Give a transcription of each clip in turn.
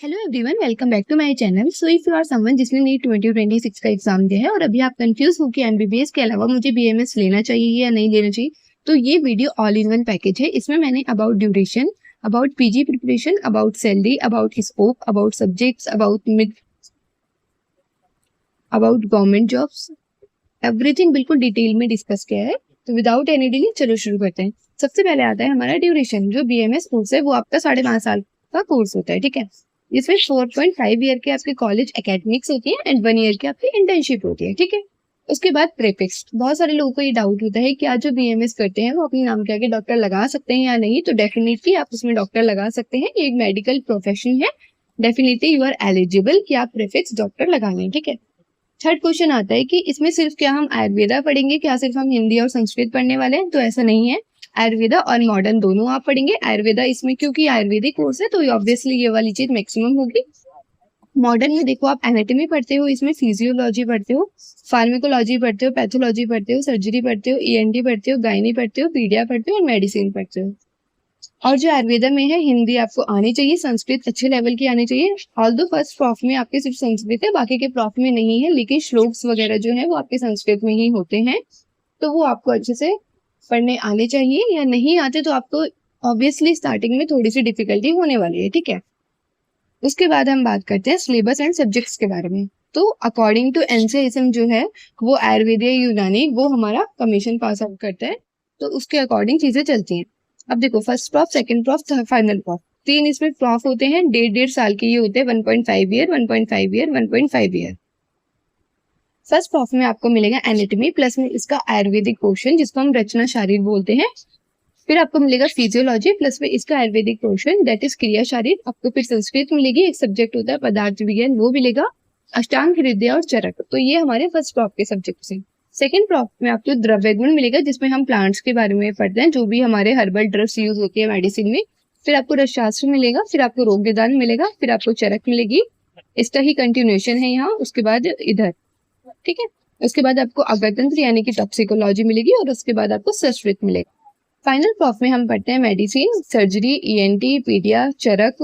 Hello everyone, welcome back to my channel. So if you are someone जिसने NEET 2026 का exam दिया है और अभी आप कंफ्यूज हो कि एमबीबीएस के अलावा मुझे बीएमएस लेना चाहिए या नहीं लेना चाहिए, तो ये video all in one package है। इसमें मैंने about duration, about PG preparation, about salary, about scope, about subjects, about mid, about government jobs, everything बिल्कुल डिटेल में डिस्कस किया है। तो विदाउट एनी डिले चलो शुरू करते हैं। सबसे पहले आता है हमारा ड्यूरेशन। जो बीएमएस कोर्स है वो आपका 5.5 साल का कोर्स होता है, ठीक है। इसमें 4.5 ईयर के आपके कॉलेज एकेडमिक्स होती है एंड 1 ईयर की आपकी इंटर्नशिप होती है, ठीक है। उसके बाद प्रीफिक्स। बहुत सारे लोगों को ये डाउट होता है कि आज जो बीएमएस करते हैं वो अपने नाम के आगे डॉक्टर लगा सकते हैं या नहीं। तो डेफिनेटली आप उसमें डॉक्टर लगा सकते हैं, ये एक मेडिकल प्रोफेशन है। डेफिनेटली यू आर एलिजिबल कि आप प्रीफिक्स डॉक्टर लगा लें, ठीक है। थर्ड क्वेश्चन आता है कि इसमें सिर्फ क्या हम आयुर्वेदा पढ़ेंगे, क्या सिर्फ हम हिंदी और संस्कृत पढ़ने वाले हैं? तो ऐसा नहीं है, आयुर्वेदा और मॉडर्न दोनों आप पढ़ेंगे। आयुर्वेदा इसमें क्योंकि आयुर्वेदिक कोर्स है तो ऑब्वियसली ये वाली चीज मैक्सिमम होगी। मॉडर्न में देखो आप एनाटॉमी पढ़ते हो, इसमें फिजियोलॉजी पढ़ते हो, फार्मेकोलॉजी पढ़ते हो, पैथोलॉजी पढ़ते हो, सर्जरी पढ़ते हो, ईएनटी पढ़ते हो, गायनी पढ़ते हो, पीडिया पढ़ते हो और मेडिसिन पढ़ते हो। और जो आयुर्वेदा में है, हिंदी आपको आनी चाहिए, संस्कृत अच्छे लेवल की आनी चाहिए। ऑल्दो फर्स्ट प्रॉफ में आपके सिर्फ संस्कृत है, बाकी के प्रॉफ में नहीं है, लेकिन श्लोक्स वगैरह जो है वो आपके संस्कृत में ही होते हैं, तो वो आपको अच्छे से पढ़ने आने चाहिए। या नहीं आते तो आपको ऑब्वियसली स्टार्टिंग में थोड़ी सी डिफिकल्टी होने वाली है, ठीक है। उसके बाद हम बात करते हैं सिलेबस एंड सब्जेक्ट्स के बारे में। तो अकॉर्डिंग टू एनसीआईएसएम जो है वो आयुर्वेदीय यूनानी वो हमारा कमीशन पास आउट करता है, तो उसके अकॉर्डिंग चीजें चलती हैं। अब देखो first prof, second prof, final prof, 3 इसमें प्रॉफ होते हैं। 1.5 साल के ये होते हैं, 1.5 year, 1.5 year, 1.5 year. First prof में आपको मिलेगा एनाटॉमी प्लस में इसका आयुर्वेदिक पोर्शन जिसको हम रचना शारीर बोलते हैं। फिर आपको मिलेगा फिजियोलॉजी प्लस में इसका आयुर्वेदिक पोर्शन दैट इज क्रिया शारीर। आपको फिर संस्कृत मिलेगी, एक सब्जेक्ट होता है पदार्थ विज्ञान, वो मिलेगा, अष्टांग हृदय और चरक। तो ये हमारे फर्स्ट प्रॉफ के सब्जेक्ट हैं। सेकंड प्रॉफ में आपको द्रव्य गुण मिलेगा जिसमें हम प्लांट्स के बारे में पढ़ते हैं, जो भी हमारे हर्बल ड्रग्स यूज होती है मेडिसिन में। फिर आपको रसशास्त्र मिलेगा, फिर आपको रोग निदान मिलेगा, फिर आपको चरक मिलेगी। इसका ही कंटिन्यूएशन है यहाँ, उसके बाद इधर, ठीक है। उसके बाद आपको अगतंत्र यानी कि टॉक्सिकोलॉजी मिलेगी और उसके बाद आपको संस्कृत मिलेगा। फाइनल प्रॉफ में हम पढ़ते हैं medicine, surgery, ENT, paedia, Charak,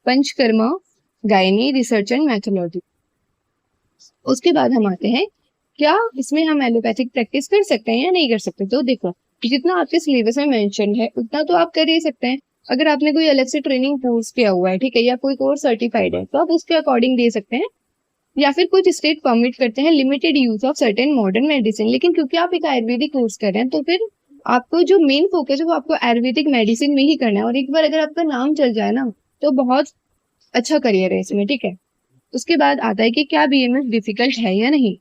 Panchakarma, gynae, research and methodology. उसके बाद हम आते हैं क्या इसमें हम एलोपैथिक प्रैक्टिस कर सकते हैं या नहीं कर सकते। तो देखो जितना आपके सिलेबस में मेंशन है उतना तो आप कर ही सकते हैं। अगर आपने कोई अलग से ट्रेनिंग कोर्स किया हुआ है, ठीक है, या कोई कोर्स सर्टिफाइड है, तो आप उसके अकॉर्डिंग दे सकते हैं। या फिर कुछ स्टेट परमिट करते हैं limited use of certain modern medicine, लेकिन क्योंकि आप एक आयुर्वेदिक कोर्स कर रहे हैं तो फिर आपको जो मेन फोकस है वो आपको आयुर्वेदिक मेडिसिन में ही करना है। और एक बार अगर आपका नाम चल जाए ना तो बहुत अच्छा करियर है इसमें, ठीक है। उसके बाद आता है कि क्या बीएमएस डिफिकल्ट है या नहीं।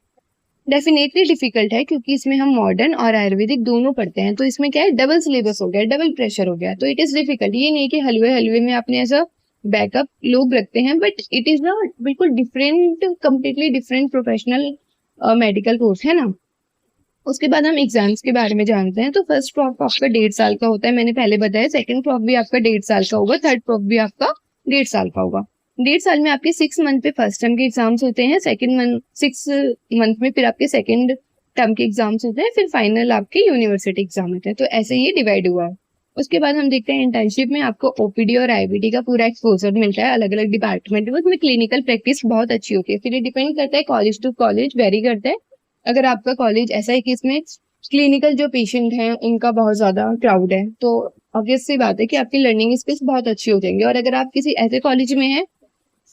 डेफिनेटली डिफिकल्ट है क्योंकि इसमें हम मॉडर्न और आयुर्वेदिक दोनों पढ़ते हैं, तो इसमें क्या है, डबल सिलेबस हो गया, डबल प्रेशर हो गया, तो इट इज डिफिकल्ट। ये नहीं कि हलवे हलवे में आपने ऐसा बैकअप लोग रखते हैं, बट इट इज ना बिल्कुल different, completely different professional medical course है ना। उसके बाद हम एग्जाम्स के बारे में जानते हैं। तो फर्स्ट प्रॉफ आपका 1.5 साल का होता है, मैंने पहले बताया। सेकंड प्रॉफ भी आपका 1.5 साल का होगा, थर्ड प्रॉफ भी आपका 1.5 साल का होगा। 1.5 साल में आपके 6 मंथ पे फर्स्ट टर्म के एग्जाम्स होते हैं, सेकंड मंथ 6 मंथ में फिर आपके सेकंड टर्म के एग्जाम्स होते हैं, फिर फाइनल आपके यूनिवर्सिटी एग्जाम होते हैं। तो ऐसे ही डिवाइड हुआ है। उसके बाद हम देखते हैं इंटर्नशिप में आपको ओपीडी और आईबीडी का पूरा एक्सपोजर मिलता है अलग अलग डिपार्टमेंट में। उसमें क्लिनिकल प्रैक्टिस बहुत अच्छी होती है। फिर ये डिपेंड करता है कॉलेज टू कॉलेज, वेरी करता है। अगर आपका कॉलेज ऐसा है कि इसमें क्लिनिकल जो पेशेंट हैं उनका बहुत ज्यादा क्राउड है, तो ऑब्वियस सी बात है कि आपकी लर्निंग स्किल्स बहुत अच्छी हो जाएंगी। और अगर आप किसी ऐसे कॉलेज में हैं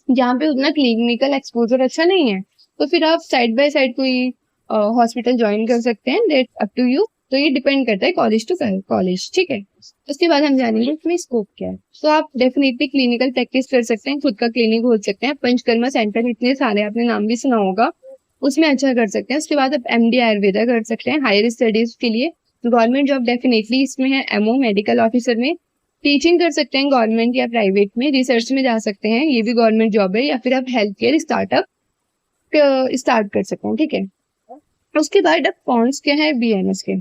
जहाँ पे उतना क्लिनिकल एक्सपोजर अच्छा नहीं है, तो फिर आप साइड बाय साइड कोई हॉस्पिटल ज्वाइन कर सकते हैं, दैट अप टू यू। तो ये डिपेंड करता है कॉलेज टू कॉलेज, ठीक है। उसके बाद हम जानेंगे इसमें स्कोप क्या है। तो आप डेफिनेटली क्लिनिकल प्रैक्टिस कर सकते हैं, खुद का क्लिनिक खोल सकते हैं, पंचकर्मा सेंटर इतने सारे आपने नाम भी सुना होगा, उसमें अच्छा कर सकते हैं। उसके बाद आप एमडी आयुर्वेदा कर सकते हैं हायर स्टडीज के लिए। गवर्नमेंट जॉब डेफिनेटली इसमें है, एमओ मेडिकल ऑफिसर में। टीचिंग कर सकते हैं गवर्नमेंट या प्राइवेट में, रिसर्च में जा सकते हैं, ये भी गवर्नमेंट जॉब है। या फिर आप हेल्थ केयर स्टार्टअप स्टार्ट कर सकते हैं, ठीक है। उसके बाद अब कॉन्स क्या है बीएमएस के।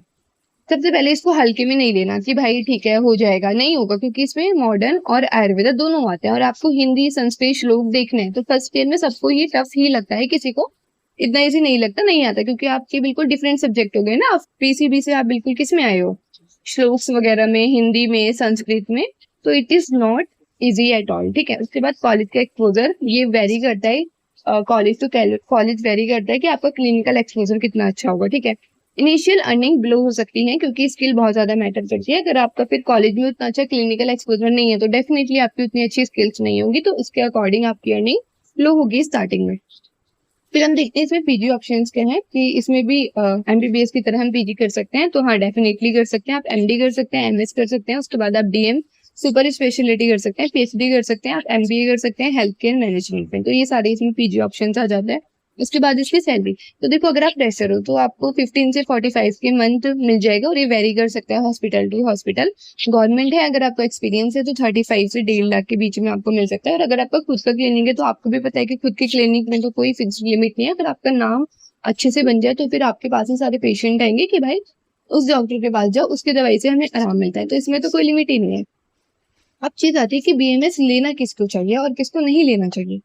सबसे पहले इसको हल्के में नहीं लेना कि भाई ठीक है हो जाएगा, नहीं होगा, क्योंकि इसमें मॉडर्न और आयुर्वेदा दोनों आते हैं और आपको हिंदी संस्कृत श्लोक देखने हैं। तो फर्स्ट ईयर में सबको ये टफ ही लगता है, किसी को इतना इजी नहीं लगता, नहीं आता, क्योंकि आपके बिल्कुल डिफरेंट सब्जेक्ट हो गए ना। आप पीसीबी से आप बिल्कुल किस में आए हो, श्लोक्स वगैरह में, हिंदी में, संस्कृत में। तो it is not easy at all, ठीक है। उसके बाद कॉलेज का एक्सपोजर, ये वेरी करता है कॉलेज टू कॉलेज, वेरी करता है कि आपका क्लिनिकल एक्सपोजर कितना अच्छा होगा, ठीक है। इनिशियल अर्निंग ब्लो हो सकती है क्योंकि स्किल बहुत ज्यादा मैटर करती है। अगर आपका फिर कॉलेज में उतना अच्छा क्लिनिकल एक्सपोजर नहीं है तो डेफिनेटली आपकी उतनी अच्छी स्किल्स नहीं होंगी, तो उसके अकॉर्डिंग आपकी अर्निंग लो होगी स्टार्टिंग में। फिर हम देखते हैं इसमें पीजी ऑप्शंस क्या हैं, कि इसमें भी एमबीबीएस की तरह हम पीजी कर सकते हैं, तो हाँ डेफिनेटली कर सकते हैं। आप एमडी कर सकते हैं, एमएस कर सकते हैं, उसके बाद आप डीएम सुपर स्पेशलिटी कर सकते हैं, पीएचडी कर सकते हैं, आप एमबीए कर सकते हैं हेल्थ केयर मैनेजमेंट में, तो ये सारे इसमें पीजी ऑप्शंस आ जाते हैं। उसके बाद इसकी सैलरी, तो देखो अगर आप फ्रेशर हो तो आपको 15 से 45 के मंथ मिल जाएगा, और ये वेरी कर सकता है हॉस्पिटल टू हॉस्पिटल। गवर्नमेंट है, अगर आपका एक्सपीरियंस है तो 35 से 1.5 लाख के बीच में आपको मिल सकता है। और अगर आपका खुद का क्लिनिक है तो आपको भी पता है कि खुद की क्लिनिक में तो कोई फिक्स लिमिट नहीं है, अगर आपका नाम अच्छे से बन जाए तो फिर आपके पास ही सारे पेशेंट आएंगे कि भाई उस डॉक्टर के पास जाओ, उसकी दवाई से हमें आराम मिलता है, तो इसमें तो कोई लिमिट ही नहीं है। अब चीज आती है कि बीएमएस लेना किसको चाहिए और किसको नहीं लेना चाहिए।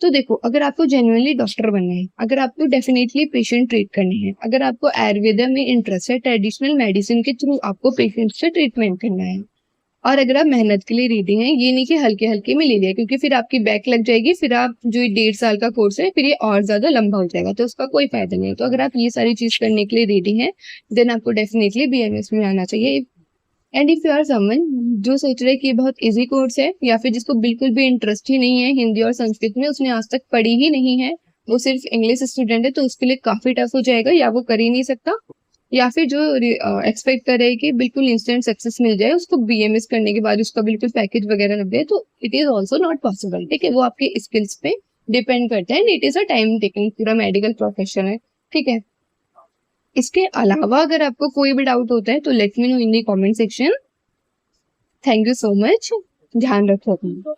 तो देखो, अगर आपको जेन्युइनली डॉक्टर बनना है, अगर आपको डेफिनेटली पेशेंट ट्रीट करने हैं, अगर आपको आयुर्वेदा में इंटरेस्ट है, ट्रेडिशनल मेडिसिन के थ्रू आपको पेशेंट से ट्रीटमेंट करना है, और अगर आप मेहनत के लिए रेडी हैं, ये नहीं कि हल्के हल्के में ले लिया, क्योंकि फिर आपकी बैक लग जाएगी, फिर आप जो 1.5 साल का कोर्स है फिर ये और ज्यादा लंबा हो जाएगा, तो उसका कोई फायदा नहीं है। तो अगर आप ये सारी चीज करने के लिए रेडी हैं, देन आपको डेफिनेटली बीएमएस में आना चाहिए। And if you are someone जो सोच रहे कि ये बहुत इजी कोर्स है, या फिर जिसको बिल्कुल भी इंटरेस्ट ही नहीं है हिंदी और संस्कृत में, उसने आज तक पढ़ी ही नहीं है, वो सिर्फ इंग्लिश स्टूडेंट है, तो उसके लिए काफी टफ हो जाएगा, या वो कर ही नहीं सकता, या फिर जो एक्सपेक्ट कर रहे हैं कि बिल्कुल इंस्टेंट सक्सेस मिल जाए उसको बीएमएस करने के बाद, उसका बिल्कुल पैकेज वगैरह लग जाए, तो it is also not possible, ठीक है। वो आपके स्किल्स पे डिपेंड करता है, it is a time taking, पूरा मेडिकल प्रोफेशन है, ठीक है। इसके अलावा अगर आपको कोई भी डाउट होता है तो let me know in the comment section. Thank you so much, ध्यान रखो अपना।